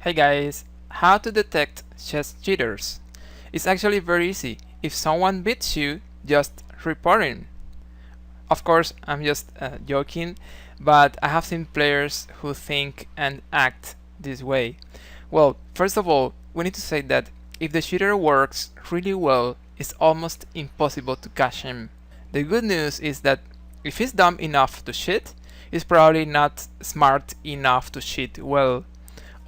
Hey guys, how to detect chess cheaters? It's actually very easy. If someone beats you, just report him. Of course, I'm just joking, but I have seen players who think and act this way. Well, first of all, we need to say that if the cheater works really well, it's almost impossible to catch him. The good news is that if he's dumb enough to cheat, he's probably not smart enough to cheat well.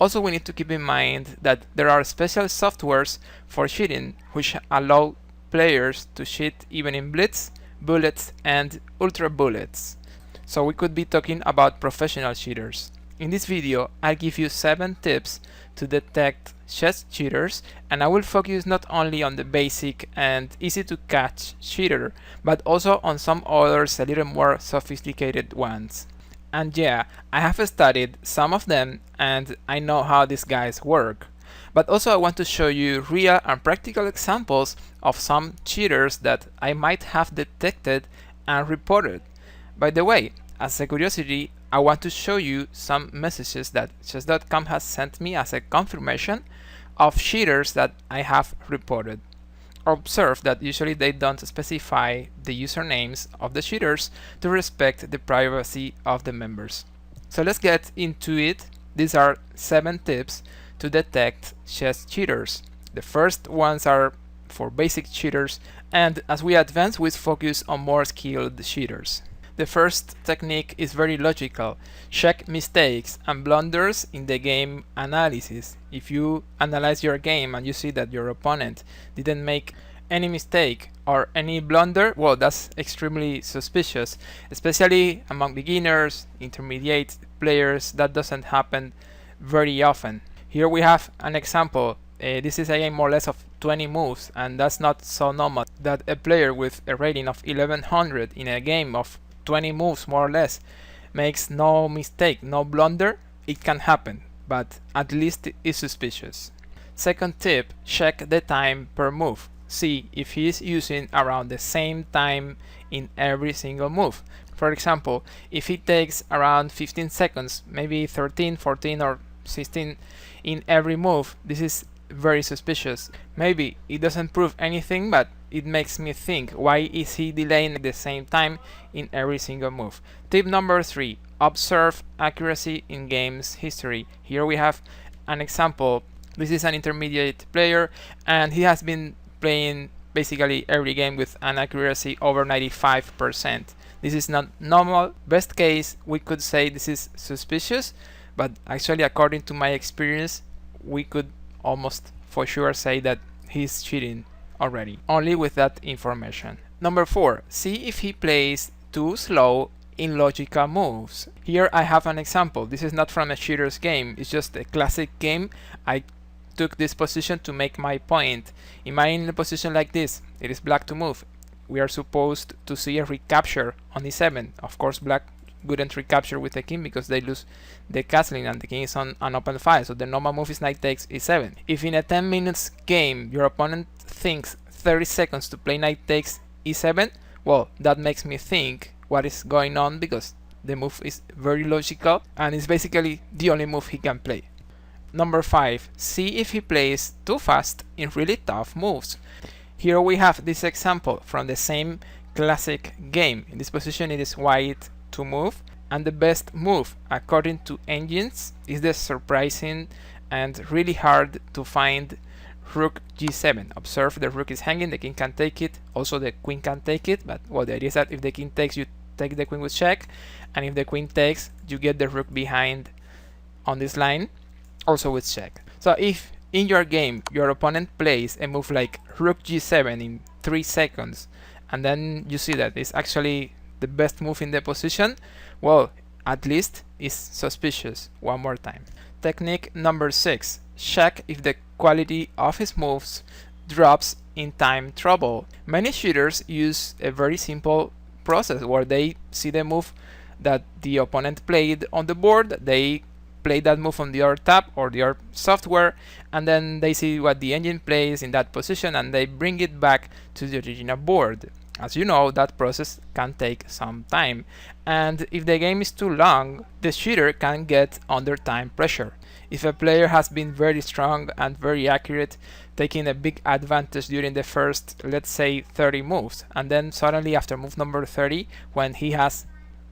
Also, we need to keep in mind that there are special softwares for cheating which allow players to cheat even in Blitz, Bullets, and Ultra Bullets. So we could be talking about professional cheaters. In this video, I'll give you 7 tips to detect chess cheaters, and I will focus not only on the basic and easy to catch cheater, but also on some others a little more sophisticated ones. And yeah, I have studied some of them and I know how these guys work. But also I want to show you real and practical examples of some cheaters that I might have detected and reported. By the way, as a curiosity, I want to show you some messages that chess.com has sent me as a confirmation of cheaters that I have reported. Observe that usually they don't specify the usernames of the cheaters to respect the privacy of the members. So let's get into it. These are 7 tips to detect chess cheaters. The first ones are for basic cheaters, and as we advance, we focus on more skilled cheaters. The first technique is very logical. Check mistakes and blunders in the game analysis. If you analyze your game and you see that your opponent didn't make any mistake or any blunder, well, that's extremely suspicious, especially among beginners, intermediate players. That doesn't happen very often. Here we have an example. This is a game more or less of 20 moves, and that's not so normal that a player with a rating of 1100 in a game of 20 moves more or less makes no mistake, no blunder. It can happen, but at least it's suspicious. Second tip, check the time per move. See if he is using around the same time in every single move. For example, if he takes around 15 seconds, maybe 13, 14 or 16 in every move, this is very suspicious. Maybe it doesn't prove anything, but it makes me think, why is he delaying the same time in every single move? Tip number 3, observe accuracy in game's history. Here we have an example. This is an intermediate player and he has been playing basically every game with an accuracy over 95%. This is not normal. Best case, we could say this is suspicious, but actually according to my experience, we could almost for sure say that he's cheating already, only with that information. Number 4, see if he plays too slow in logical moves. Here I have an example. This is not from a cheater's game, it's just a classic game. I took this position to make my point. Imagine a position like this. It is black to move. We are supposed to see a recapture on e7. Of course, black wouldn't recapture with the king because they lose the castling and the king is on an open file, so the normal move is knight takes e7. If in a 10 minutes game your opponent thinks 30 seconds to play knight takes e7, well, that makes me think what is going on, because the move is very logical and it's basically the only move he can play. Number 5, see if he plays too fast in really tough moves. Here we have this example from the same classic game. In this position it is white to move, and the best move according to engines is the surprising and really hard to find rook g7. Observe, the rook is hanging, the king can take it, also the queen can take it, but well, the idea is that if the king takes, you take the queen with check, and if the queen takes, you get the rook behind on this line, also with check. So if in your game your opponent plays a move like rook g7 in 3 seconds, and then you see that it's actually the best move in the position, well, at least it's suspicious. One more time. Technique number 6, check if the quality of his moves drops in time trouble. Many cheaters use a very simple process where they see the move that the opponent played on the board, they play that move on the other tab or the other software, and then they see what the engine plays in that position and they bring it back to the original board. As you know, that process can take some time, and if the game is too long, the cheater can get under time pressure. If a player has been very strong and very accurate, taking a big advantage during the first, let's say, 30 moves, and then suddenly after move number 30, when he has,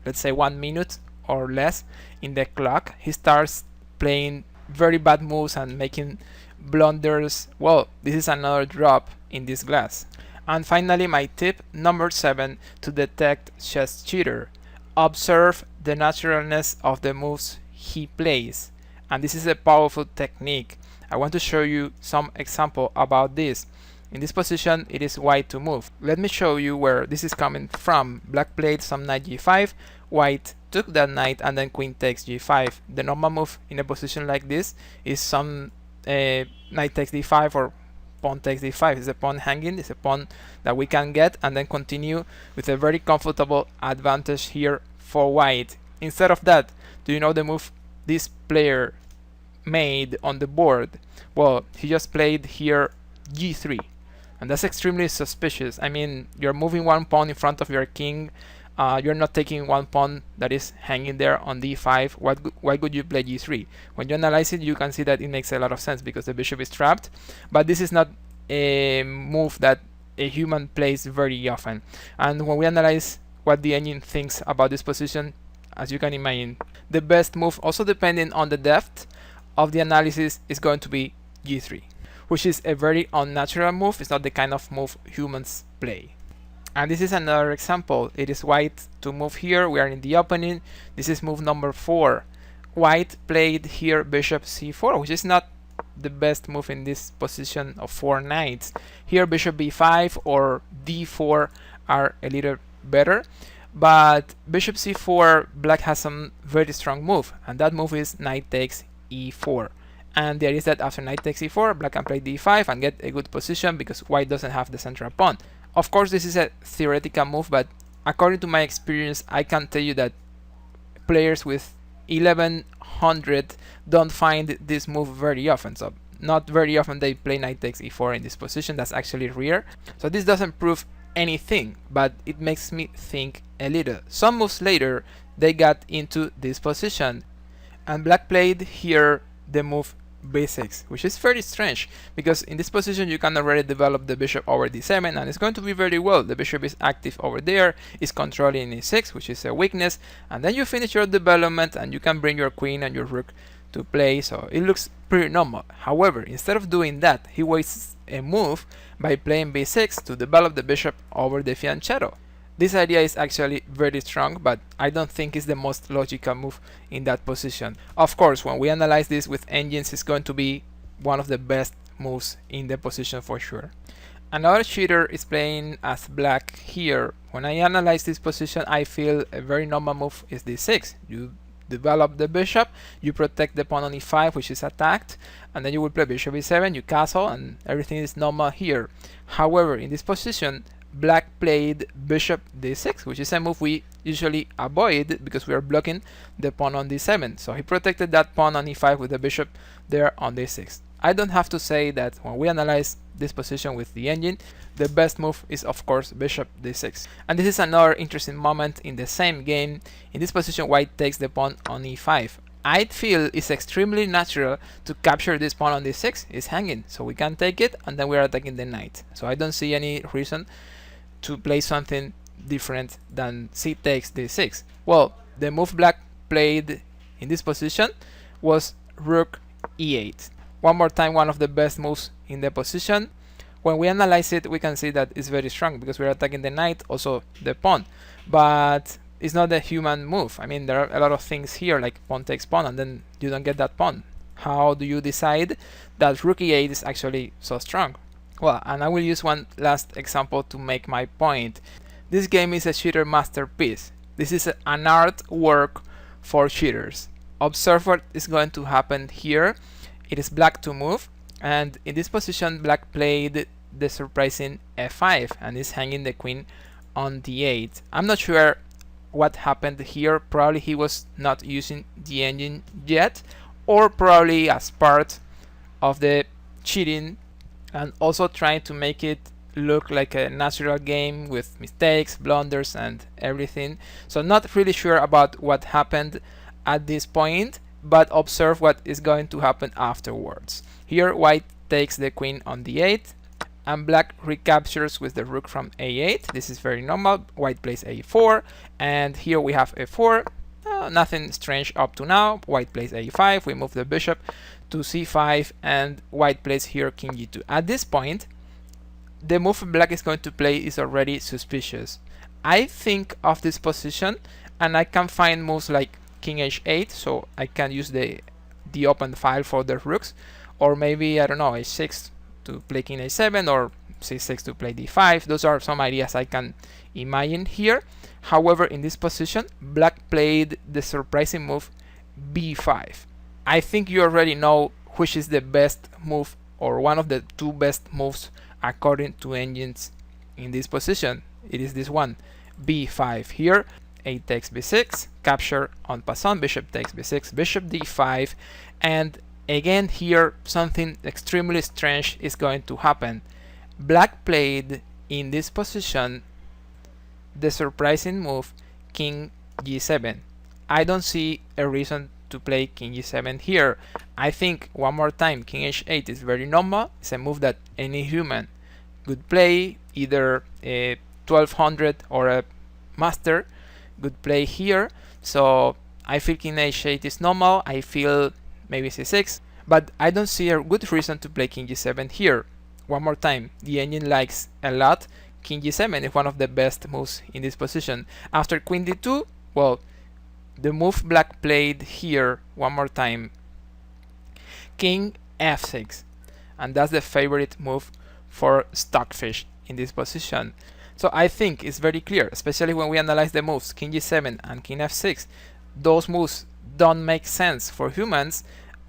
let's say, 1 minute or less in the clock, he starts playing very bad moves and making blunders, well, this is another drop in this glass. And finally, my tip number 7 to detect chess cheater: observe the naturalness of the moves he plays. And this is a powerful technique. I want to show you some example about this. In this position, it is white to move. Let me show you where this is coming from. Black played some knight g5, white took that knight, and then queen takes g5. The normal move in a position like this is some knight takes d5 or pawn takes d5. It's a pawn hanging, it's a pawn that we can get and then continue with a very comfortable advantage here for white. Instead of that, do you know the move this player made on the board? Well, he just played here g3, and that's extremely suspicious. I mean, you're moving one pawn in front of your king, you're not taking one pawn that is hanging there on d5. Why would you play g3? When you analyze it, you can see that it makes a lot of sense because the bishop is trapped, but this is not a move that a human plays very often. And when we analyze what the engine thinks about this position, as you can imagine, the best move, also depending on the depth of the analysis, is going to be g3, which is a very unnatural move. It's not the kind of move humans play. And this is another example. It is white to move here. We are in the opening. This is move number 4. White played here bishop c4, which is not the best move in this position of 4 knights. Here bishop b5 or d4 are a little better, but bishop c4, black has some very strong move, and that move is knight takes e4. And there is that after knight takes e4, black can play d5 and get a good position because white doesn't have the central pawn. Of course, this is a theoretical move, but according to my experience, I can tell you that players with 1100 don't find this move very often. So not very often they play knight takes e4 in this position. That's actually rare. So this doesn't prove anything, but it makes me think a little. Some moves later, they got into this position, and black played here the move b6, which is very strange because in this position you can already develop the bishop over d7, and it's going to be very well. The bishop is active over there, is controlling e6, which is a weakness, and then you finish your development and you can bring your queen and your rook to play, so it looks pretty normal. However, instead of doing that, he wastes a move by playing b6 to develop the bishop over the fianchetto. This idea is actually very strong, but I don't think it's the most logical move in that position. Of course, when we analyze this with engines, it's going to be one of the best moves in the position for sure. Another cheater is playing as black here. When I analyze this position, I feel a very normal move is d6. You develop the bishop, you protect the pawn on e5, which is attacked, and then you will play bishop e7, you castle, and everything is normal here. However, in this position, black played bishop d6, which is a move we usually avoid because we are blocking the pawn on d7. So he protected that pawn on e5 with the bishop there on d6. I don't have to say that when we analyze this position with the engine, the best move is of course bishop d6. And this is another interesting moment in the same game. In this position, white takes the pawn on e5. I feel it's extremely natural to capture this pawn on d6. It's hanging, so we can take it, and then we are attacking the knight. So I don't see any reason to play something different than c takes d6. Well, the move black played in this position was rook e8. One more time, one of the best moves in the position. When we analyze it, we can see that it's very strong because we're attacking the knight, also the pawn. But it's not a human move. I mean, there are a lot of things here like pawn takes pawn, and then you don't get that pawn. How do you decide that rook e8 is actually so strong? Well, and I will use one last example to make my point. This game is a cheater masterpiece. This is an art work for cheaters. Observe what is going to happen here. It is black to move, and in this position black played the surprising f5 and is hanging the queen on d8. I'm not sure what happened here. Probably he was not using the engine yet, or probably as part of the cheating and also trying to make it look like a natural game with mistakes, blunders, and everything. So not really sure about what happened at this point. but observe what is going to happen afterwards. Here white takes the queen on d8, and black recaptures with the rook from a8. This is very normal. White plays a4, and here we have f4. Nothing strange up to now. White plays a5, we move the bishop to c5, and white plays here king g2. At this point, the move black is going to play is already suspicious. I think of this position, and I can find moves like king h8, so I can use the open file for the rooks, or maybe, I don't know, h6 to play king a7, or c6 to play d5. Those are some ideas I can imagine here. However, in this position, black played the surprising move b5. I think you already know which is the best move, or one of the two best moves according to engines in this position. It is this one, b5. Here a takes b6, capture en passant, bishop takes b6, bishop d5, and again here something extremely strange is going to happen. Black played in this position the surprising move king g7. I don't see a reason to play king g7 here. I think, one more time, king h8 is very normal. It's a move that any human could play, either a 1200 or a master could play here. So I feel king h8 is normal. I feel maybe c6, but I don't see a good reason to play king g7 here. One more time, the engine likes a lot. King g7 is one of the best moves in this position. After queen d2, well, the move black played here, one more time, king f6, and that's the favorite move for Stockfish in this position. So I think it's very clear, especially when we analyze the moves king g7 and king f6. Those moves don't make sense for humans,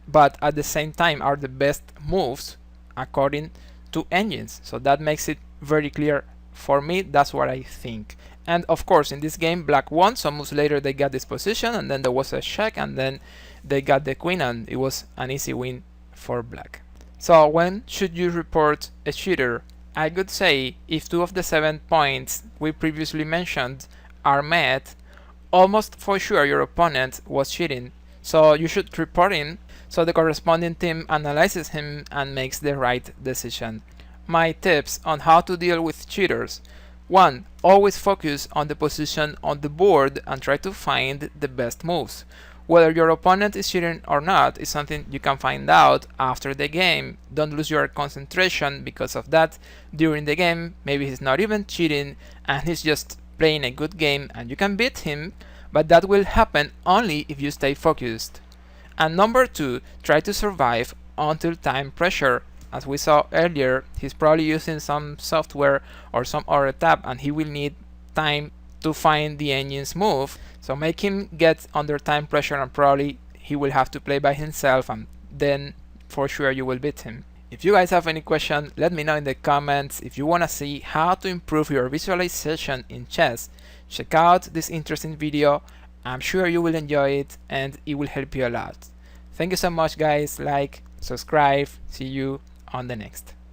but at the same time are the best moves according to engines. So that makes it very clear for me. That's what I think. And of course, in this game, black won. Some moves later they got this position, and then there was a check, and then they got the queen, and it was an easy win for black. So when should you report a cheater? I could say if two of the 7 points we previously mentioned are met, almost for sure your opponent was cheating. So you should report him, so the corresponding team analyzes him and makes the right decision. My tips on how to deal with cheaters. 1. Always focus on the position on the board and try to find the best moves. Whether your opponent is cheating or not is something you can find out after the game. Don't lose your concentration because of that during the game. Maybe he's not even cheating and he's just playing a good game and you can beat him, but that will happen only if you stay focused. And number 2, try to survive until time pressure. As we saw earlier, he's probably using some software or some other tab, and he will need time to find the engine's move. So make him get under time pressure, and probably he will have to play by himself, and then for sure you will beat him. If you guys have any question, let me know in the comments. If you want to see how to improve your visualization in chess, check out this interesting video. I'm sure you will enjoy it and it will help you a lot. Thank you so much guys. Like, subscribe, see you on the next.